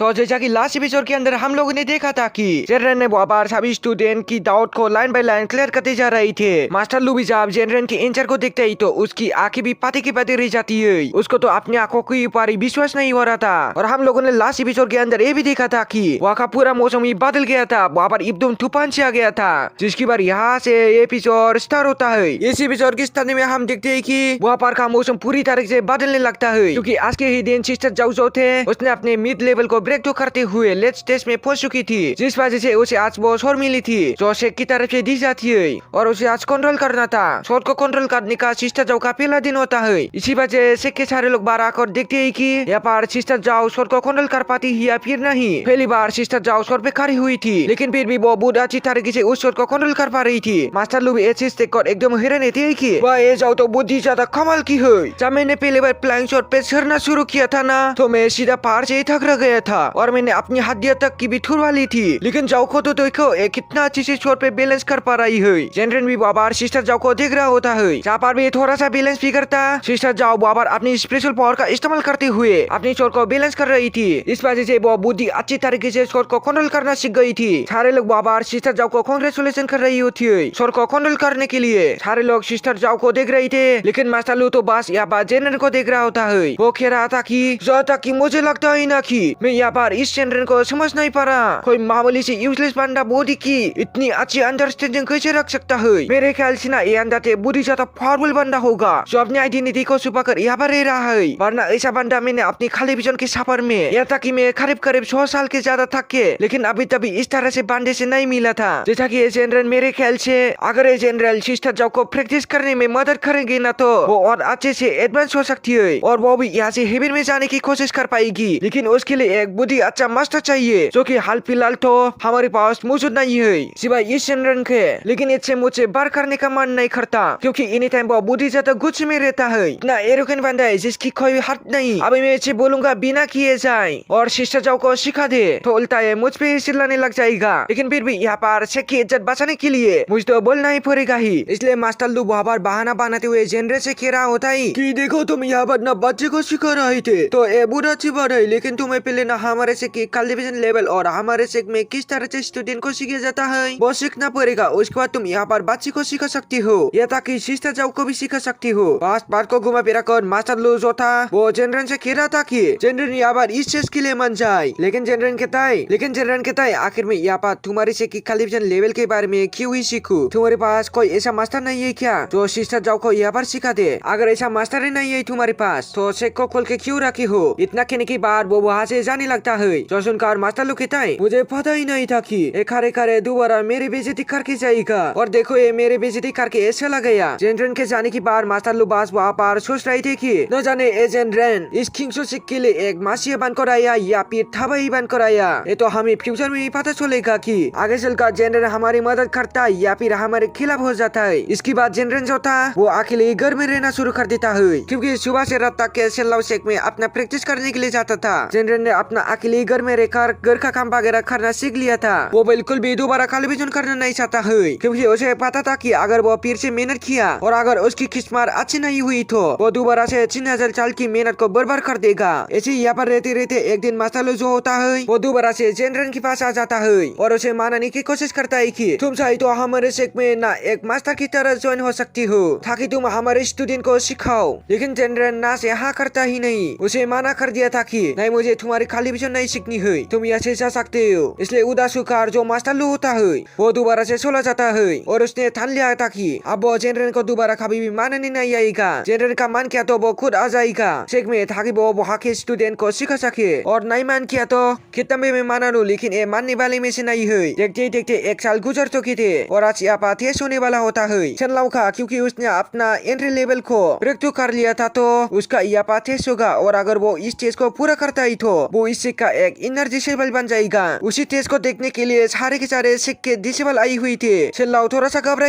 तो जैसा कि लास्ट एपिसोड के अंदर हम लोगों ने देखा था कि जेनरन ने बार सभी स्टूडेंट की डाउट को लाइन बाय लाइन क्लियर करते जा रहे थे। मास्टर लू भी जब जेनरन के एंसर को देखते ही तो उसकी आंखें भी पाते की पाते रह जाती है। उसको तो अपने आंखों के ऊपर ही विश्वास नहीं हो रहा था। और हम लोगों ने लास्ट एपिसोड के अंदर ये भी देखा था कि वहाँ का पूरा मौसम ही बदल गया था, वहाँ पर एकदम तूफान से आ गया था। जिसकी बार यहाँ से एपिसोड स्टार्ट होता है। इस एपिसोड के स्टार्ट में हम देखते हैं कि वहाँ पर का मौसम पूरी तरह से बदलने लगता है, क्योंकि आज के ही दिन सिस्टर जाओ जो थे उसने अपने मिड लेवल को ब्रेक तो करते हुए लेट स्टेज में पहुंच चुकी थी, जिस वजह से उसे आज वो शोर मिली थी जो शेख की तरफ से दी जाती है और उसे आज कंट्रोल करना था। शोर को कंट्रोल करने का सिस्टर जाओ का पहला दिन होता है। इसी वजह शेख के सारे लोग बाहर आकर देखते हैं कि यहाँ पर सिस्टर जाओ शोर को कंट्रोल कर पाती है या फिर नहीं। पहली बार सिस्टर जाओ शोर पे खड़ी हुई थी, लेकिन फिर भी वो बहुत अच्छी तरीके से उस शोर को कंट्रोल कर पा रही थी। मास्टर लू भी ये चीज देखकर एकदम हैरान थे कि वह ये जाओ तो बुद्धि ज्यादा कमाल की है। जब मैंने पहली बार फ्लाइंग शॉट पे चढ़ना शुरू किया था ना, तो मैं सीधा पहाड़ से ही थक गया था और मैंने अपनी हड्डियां तक की भी ठुरवा ली थी। लेकिन जाओ को तो देखो ये कितना अच्छी से शॉट पे बैलेंस कर पा रही है। जेनरन भी बार सिस्टर जाओ को देख रहा होता है, जहाँ पर भी थोड़ा सा बैलेंस बिगड़ता सिस्टर जाओ बार अपनी स्पेशल पावर का इस्तेमाल करते हुए अपनी शॉट को बैलेंस कर रही थी। इस वजह से वो बुद्धि अच्छी तरीके से शॉट को कंट्रोल करना सीख गई थी। सारे लोग बार सिस्टर जाओ को कांग्रेचुलेशन कर रही होती है शॉट को कंट्रोल करने के लिए। सारे लोग सिस्टर जाओ को देख रहे थे, लेकिन मास्टर लू तो बस यहाँ पर जेनरन को देख रहा होता है। वो कह रहा था कि मुझे लगता है ना कि मैं यहाँ पर इस जेनरन को समझ नहीं पा रहा। कोई मामूली से यूजलेस बंदा बॉडी की इतनी अच्छी अंडरस्टैंडिंग कैसे रख सकता है। मेरे ख्याल से ना ये अंदर से बुद्धि ज्यादा पावरफुल बंदा होगा जो अपनी आइडेंटिटी को छुपा कर यहाँ पर रह रहा है, वरना ऐसा बंदा मैंने अपनी खाली विजन के सफर में यहाँ तक कि मैं करीब 100 साल के ज्यादा थक के लेकिन अभी तभी इस तरह से बंदे से नहीं मिला था। जैसा कि ये जनरल मेरे ख्याल से अगर ये जनरल सिस्टर जाओ को प्रैक्टिस करने में मदद करेंगे ना तो वो और अच्छे से एडवांस हो सकती है और वो भी यहाँ से हेवन में जाने की कोशिश कर पाएगी। लेकिन उसके लिए एक बुद्धि अच्छा मास्टर चाहिए जो कि हाल फिलहाल तो हमारे पास मौजूद नहीं है सिवाय इस जनरल के। लेकिन इससे मुझे बार करने का मन नहीं करता, क्योंकि एनी टाइम वो बुद्धि ज्यादा गुस्से में रहता है। इतना एरोगेंट बंदा है जिसकी कोई हद नहीं। अभी मैं इसे बोलूंगा बिना किए जाए और सिस्टर जाओ को सिखा दे तो उल्टा है मुझ पे ही चिल्लाने लग जाएगा। लेकिन फिर भी यहाँ पर शेख की इज्जत बचाने के लिए मुझे तो बोलना ही पड़ेगा ही। इसलिए मास्टर लू बार बहाना बनाते हुए जनरल से कह रहा होता है कि देखो तुम यहाँ पर ना बच्चे को सिखा रहे थे तो ये बुरा अच्छी बात है, लेकिन तुम्हें पहले ना हमारे शेख की कल्टीवेशन लेवल और हमारे शेख में किस तरह से स्टूडेंट को सिखाया जाता है वो सीखना पड़ेगा। उसके बाद तुम यहाँ पर बच्चे को सिखा सकती हो या ताकि सिस्टर जाओ को भी सिखा सकती हो। बस बात को घुमा फिरा कर मास्टर लू जो था वो जनरल से कह रहा था कि जनरल यहाँ पर इस चीज के लिए मन जाए। लेकिन जनरल कहता है आखिर में यहाँ पर तुम्हारे शेख की कल्टीवेशन लेवल के बारे में क्यों ही सीखूं? तुम्हारे पास कोई ऐसा मास्टर नहीं है क्या जो सिस्टर जाओ को यहाँ पर सिखा दे? अगर ऐसा मास्टर ही नहीं है तुम्हारे पास तो शेख को खोल के क्यों रखी हो? इतना कहने के बाद वो वहाँ से जाने लगता है। जो सुनकर मास्टर लू कहता है मुझे पता ही नहीं था कि ये खरे दोबारा मेरी बेइज्जती करके जाएगा और देखो ये मेरी बेइज्जती करके ऐसा लग गया। जनरल के जाने के बाद मास्टर लू बस वहाँ पर सोच रहे थे कि न जाने ए जनरल इस खिंगसो शेख के लिए एक मासिया बनकर आया या फिर थबाई बनकर आया। ये तो हमें फ्यूचर में ही पता चलेगा कि आगे चलकर जनरल हमारी मदद करता है या फिर हमारे खिलाफ हो जाता है। इसके बाद जनरल जो था वो अकेले घर में रहना शुरू कर देता है, क्योंकि सुबह से रात तक के सेल्लाओ शेख में अपना प्रैक्टिस करने के लिए जाता था। जनरल ने अपना अकेले घर में रहकर घर का काम वगैरह करना सीख लिया था। वो बिल्कुल भी दोबारा टेलीविजन करना नहीं चाहता है, क्योंकि उसे पता था कि अगर वो फिर से मेहनत किया और अगर उसकी किस्मत अच्छी नहीं हुई तो वो दोबारा से 3000 साल की मेहनत को बर्बाद कर देगा। ऐसे यहाँ पर रहते रहते एक दिन मास्टर लू जो होता है वो दोबारा से जनरल के पास आ जाता है और उसे मानने की कोशिश करता है कि तुम चाहे तो हमारे शेख में ना एक मास्टर की तरह ज्वाइन हो सकती हो ताकि तुम हमारे स्टूडेंट को सिखाओ। लेकिन जनरल ना से हाँ करता ही नहीं। उसे माना कर दिया था कि नहीं, मुझे तुम्हारी खाली विजन नहीं सीखनी है, तुम यहाँ से जा सकते हो। इसलिए उदास होकर जो मास्टर लू होता है वो दोबारा से चला जाता है और उसने ठान लिया था कि अब वो जनरल को दोबारा कभी भी मानने नहीं आएगा। जनरल का मन किया तो वो खुद आ जाएगा शेख में ताकि वो वहाँ के स्टूडेंट को सिखा सके, और नहीं मान किया तो कितना भी मैं माना लूं लेकिन ये मानने वाले में से नहीं है। देखते देखते 1 साल गुजर चुके थे और आज यहाँ पर टेस्ट होने वाला होता है चेनलाओ का, क्योंकि उसने अपना एंट्री लेवल को ब्रेक थ्रू कर लिया था तो उसका यहाँ पर टेस्ट होगा और अगर वो इस टेस्ट को पूरा करता है तो वो इस शेख का एक इनर डिसेबल बन जाएगा। उसी टेस्ट को देखने के लिए सारे के सारे शेख के डिसेबल आई हुई थे। चेनलाओ थोड़ा सा घबराया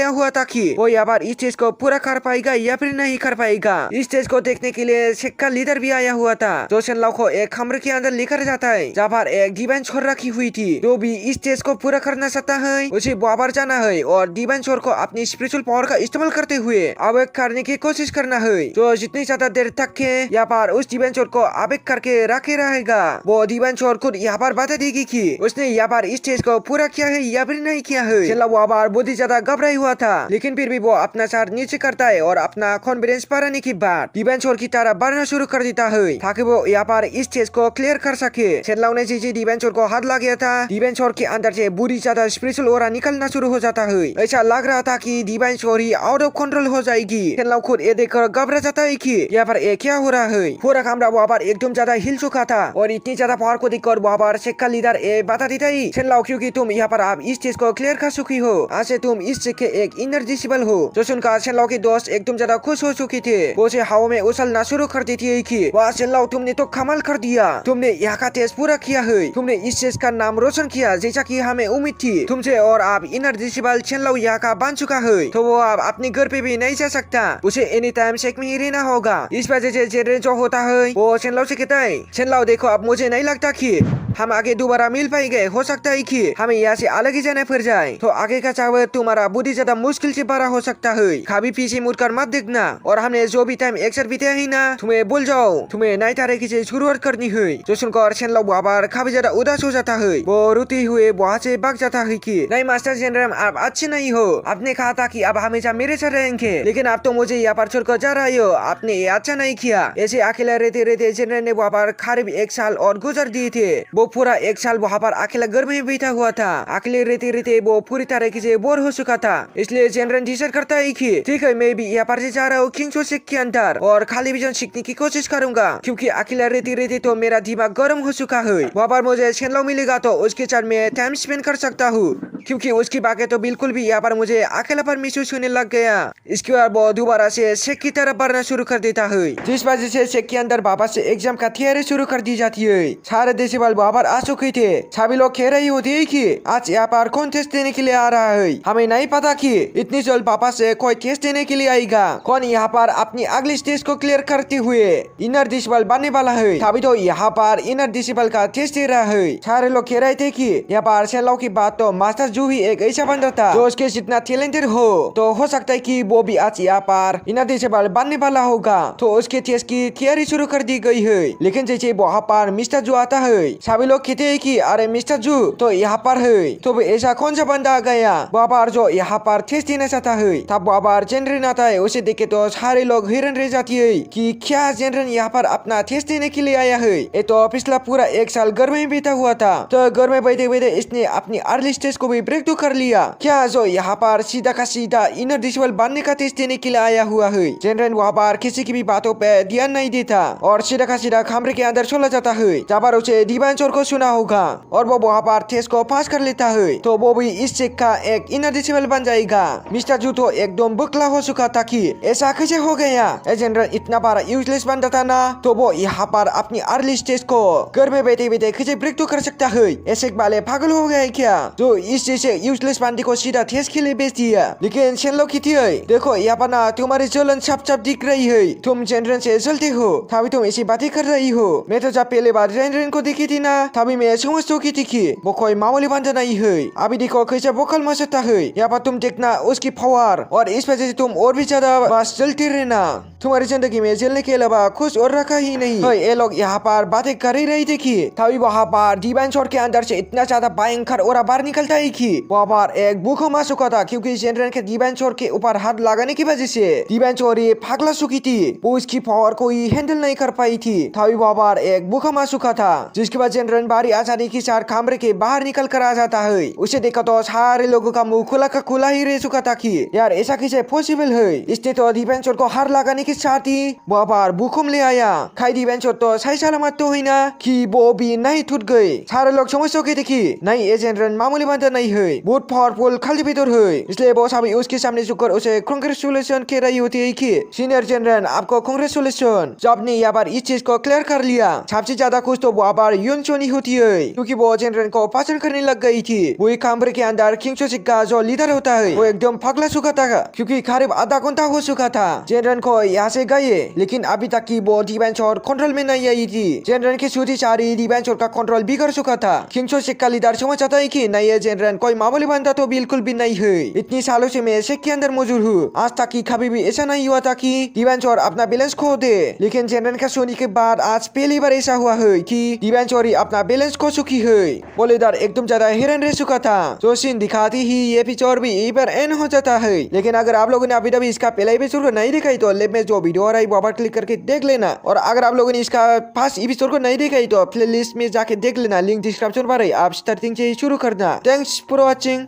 हुआ था कि वो यहाँ पर इस टेस्ट को पूरा कर पाएगा या फिर नहीं कर पाएगा। इस टेस्ट को देखने के लिए शेख का लीडर भी आया हुआ था जो चेनलाओ को एक कमरे के अंदर लेकर जाता है जहाँ पर एक डिवाइन छोर रखी हुई थी। जो भी इस टेस्ट को पूरा करना चाहता है उसे बाबर जाना है और डिवाइन छोर को अपनी स्पिरिचुअल पावर का इस्तेमाल करते हुए अवेक करने की कोशिश करना है। जो जितनी ज्यादा देर तक के यहाँ पर उस डिवाइन छोर को आबेग करके रखे रहेगा। वो दिवांचोर खुद यहाँ पर बता देगी कि उसने यहाँ पर स्टेज को पूरा किया है या फिर नहीं किया है। चेनलाओ वहाँ पर बहुत ही ज्यादा घबराई हुआ था, लेकिन फिर भी वो अपना सर नीचे करता है और अपना कॉन्फिडेंस बढ़ाने के बाद दिवांचोर की तरह बढ़ना शुरू कर देता है ताकि वो यहाँ पर स्टेज को क्लियर कर सके। चेनलाओ ने जैसे दिवांचोर को हाथ लगा था, दिवांचोर के अंदर से बुरी ज्यादा स्पिरिचुअल ऑरा निकलना शुरू हो जाता है। ऐसा लग रहा था कि दिवांचोर ही आउट ऑफ कंट्रोल हो जाएगी। चेनलाओ खुद ये देखकर घबरा जाता है कि यहाँ पर क्या हो रहा है। पूरा कमरा वहाँ पर एकदम ज्यादा हिल चुका था और इतनी ज्यादा पावर को देखकर वहाँ पर शेख का लीडर बता देता है, चेनलाओ क्योंकि तुम यहाँ पर आप स्टेज को क्लियर कर चुकी हो, आज से तुम इस शेख के एक इनर डिसेबल हो। जो सुनकर चेनलाओ के दोस्त एकदम ज्यादा खुश हो चुके थे। वो से हवा में उछलना शुरू कर देती है कि वाह चेनलाओ, तुमने तो कमाल कर दिया, तुमने यहाँ का टेस्ट पूरा किया है, तुमने इस शेख का नाम रोशन किया जैसा कि हमें उम्मीद थी तुमसे, और आप इनर डिसेबल चेनलाओ यहाँ का बन चुका है, तो वो अब अपने घर पे भी नहीं जा सकता, उसे एनी टाइम शेख में ही रहना होगा। इस वजह से जेनरेन जो होता है वो चेनलाओ से कहता है, चेनलाओ देखो, अब मुझे नहीं लगता कि हम आगे दोबारा मिल पाएंगे, हो सकता है कि हमें यहाँ से अलग ही जाना पड़ जाए, तो आगे का सफर तुम्हारा बुद्धि ज्यादा मुश्किल से बड़ा हो सकता है। कभी पीछे मुड़कर मत देखना, और हमने जो भी टाइम एक साथ बिताया है ना, तुम्हें भूल जाओ, तुम्हें नई तरीके से शुरुआत करनी है। जो सुनकर चेनलाओ वहाँ पर काफी ज्यादा उदास हो जाता है। वो रोते हुए वहाँ से भाग जाता है कि नहीं मास्टर जनरल, आप अच्छे नहीं हो, आपने कहा था कि अब हमेशा मेरे साथ रहेंगे, लेकिन आप तो मुझे यहाँ पर छोड़कर जा रहे हो, आपने ये अच्छा नहीं किया। ऐसे अकेला रहते रहते जनरल ने वहाँ पर करीब 1 साल और गुजर दिए थे। वो पूरा 1 साल वहाँ पर अकेला घर में बैठा हुआ था। अकेले रहते रहते वो पूरी तरह से बोर हो चुका था। इसलिए जनरल डिसाइड करता है कि ठीक है, मैं भी यहाँ पर से जा रहा हूँ किंगशो शेख के अंदर और खाली विजन सीखने की कोशिश करूंगा, क्योंकि अकेला रहते रहते तो मेरा दिमाग गर्म हो चुका है। वहाँ पर मुझे चेनलाओ मिलेगा तो उसके साथ मैं टाइम स्पेंड कर सकता हूँ, क्योंकि उसकी बातें तो बिल्कुल भी यहाँ पर मुझे अकेलापन महसूस होने लग गया। इसके बाद वो दोबारा से शेख की तरफ बढ़ना शुरू कर देता है, जिस वजह से शेख के अंदर वापस से एग्जाम का तैयारी शुरू कर दी जाती है। सारे देशवाल वहाँ पर आ चुके थे। सभी लोग कह रही होती है कि आज यहाँ पर कौन टेस्ट देने के लिए आ रहा है। हमें नहीं पता कि इतनी जल्द वापस से कोई टेस्ट देने के लिए आएगा। कौन यहाँ पर अपनी अगली स्टेज को क्लियर करते हुए इनर डिसेबल बनने वाला है। तभी तो यहाँ पर इनर डिसेबल का टेस्ट दे रहा है। सारे लोग कह रहे थे कि यहाँ पर चेनलाओ की बात तो मास्टर जू ही एक ऐसा बंदा था जो उसके जितना टैलेंटेड हो सकता है कि वो भी आज यहाँ पर इनर डिसेबल बनने वाला होगा। तो उसके टेस्ट की तैयारी शुरू कर दी गई है। लेकिन जैसे वहाँ पर मिस्टर जू आता है, सभी लोग कहते हैं कि अरे मिस्टर जू तो यहाँ पर है, तो ऐसा कौन सा बंदा आ गया वहाँ पर जो यहाँ पर टेस्ट देना चाहता है। तब वहाँ पर जनरल आता है, उसे देखे तो सारे लोग हैरान रह जाती है कि क्या जनरल यहाँ पर अपना टेस्ट देने के लिए आया है। ये तो पिछला पूरा 1 साल घर में बीता हुआ था, तो घर में बैठे बैठे इसने अपनी अर्ली स्टेज को भी ब्रेक कर लिया। क्या जो यहाँ पर सीधा का सीधा इनर डिसेबल बनने का टेस्ट देने के लिए आया हुआ है। जनरल वहाँ पर किसी की भी बातों पे ध्यान नहीं देता और सीधा का सीधा कमरे के अंदर चला जाता है, जहाँ पर उसे दिवांचोर को सुना होगा और वो वहाँ पर टेस्ट को पास कर लेता है, तो वो भी इस शेख का एक इनर डिसेबल बन जाएगा। मिस्टर जू तो एकदम बुकला हो चुका था कि ऐसा कैसे हो गया। जनरल इतना बड़ा यूजलेस बंदा था ना, तो वो यहाँ पर अपनी अर्ली स्टेज को घर में बैठे बैठे कैसे ब्रेक तो कर सकता है। ऐसे वाले पागल हो गए क्या जो इस जैसे यूजलेस बंदे को सीधा टेस्ट के लिए बेच दिया। लेकिन चेनलाओ कहती है, देखो यहाँ पर ना तुम्हारी जलन छप छप दिख रही है, तुम जनरल से जलते हो, तभी तुम ऐसी बातें कर रही हो। मैं तो जब पहले बार जनरल को देखी थी ना, तभी मैं समझ चुकी थी कि वो कोई मामूली बंदा नहीं है। अभी देखो कैसे बोखल मचता है। यहाँ पर तुम देखना उसकी पावर, और इस वजह से तुम और भी ज्यादा बस जलती रहना। तुम्हारी जिंदगी में जलने के अलावा कुछ और रखा ही नहीं है। ये लोग यहाँ पर बातें कर ही रही थी कि तभी वहाँ पर दिवांचोर के अंदर से इतना ज्यादा भयंकर और बाहर निकलता है कि वहाँ पर एक भूकंप आ चुका था, क्योंकि जनरल के दिवांचोर के ऊपर हाथ लगाने की वजह से दिवांचोर ये पागल चुकी थी, वो इसकी पावर को ही हैंडल नहीं कर पाई थी। तभी वहाँ पर एक भूकंप आ चुका था, जिसके बाद जनरल बारी आजादी की सार कमरे के बाहर निकल कर आ जाता है। उसे देखा तो सारे लोगों का मुंह खुला का खुला ही रह चुका था कि यार ऐसा कैसे पॉसिबल है। इसने तो दिवांचोर को हार लगाने के साथ ही वहाँ पर भूकंप ले आया। खाई दिवांचोर तो सही सलामत तो है ना कि वो भी नहीं टूट गए। सारे लोग समझ चुके थे कि नहीं, ये जनरल मामूली बंदा नहीं है, बहुत पावरफुल कल्टिवेटर है। इसलिए वो सभी उसके सामने झुककर उसे कांग्रेचुलेशन कह रही होती है कि सीनियर जनरल आपको कांग्रेचुलेशन, जो आपने यहाँ पर इस चीज को क्लियर कर लिया। सबसे ज्यादा खुश तो वहाँ पर यून चोनी होती है, क्योंकि वो जनरल को पसंद करने लग गई थी। वही कमरे के अंदर किंगशो शेख का जो लीडर होता है वो एकदम पगला चुका था, क्योंकि करीब आधा घंटा हो चुका था जनरल को यहाँ से गए, लेकिन अभी तक की वो दिवांचोर कंट्रोल में नहीं आई थी। जनरल की सूची सारी दिवांचोर का कंट्रोल बिगड़ चुका था। किंगशो शेख का लीडर समझ आता है कि नहीं, ये जनरल कोई मामूली बंदा तो बिल्कुल भी नहीं है। इतनी सालों से मैं ऐसे के अंदर मौजूद हूँ, आज तक की कभी भी ऐसा नहीं हुआ था कि दिवांचोर अपना बैलेंस खो दे। लेकिन जनरल का सोने के बाद आज पहली बार ऐसा हुआ है कि दिवांचोरी अपना बैलेंस खो चुकी है। बॉलीदार एकदम ज्यादा हैरान रह चुका था। जो सीन दिखाती ही ये एपिसोड भी यहीं पर एंड हो जाता है। लेकिन अगर आप लोगों ने अभी तक इसका पहला एपिसोड को नहीं देखा तो लेब में जो वीडियो आ रहा है वहाँ पर क्लिक करके देख लेना। और अगर आप लोगों ने इसका फर्स्ट एपिसोड को नहीं देखा तो प्ले लिस्ट में जाके देख लेना, लिंक डिस्क्रिप्शन पर है। आप स्टार्टिंग से शुरू करना। Thanks for watching.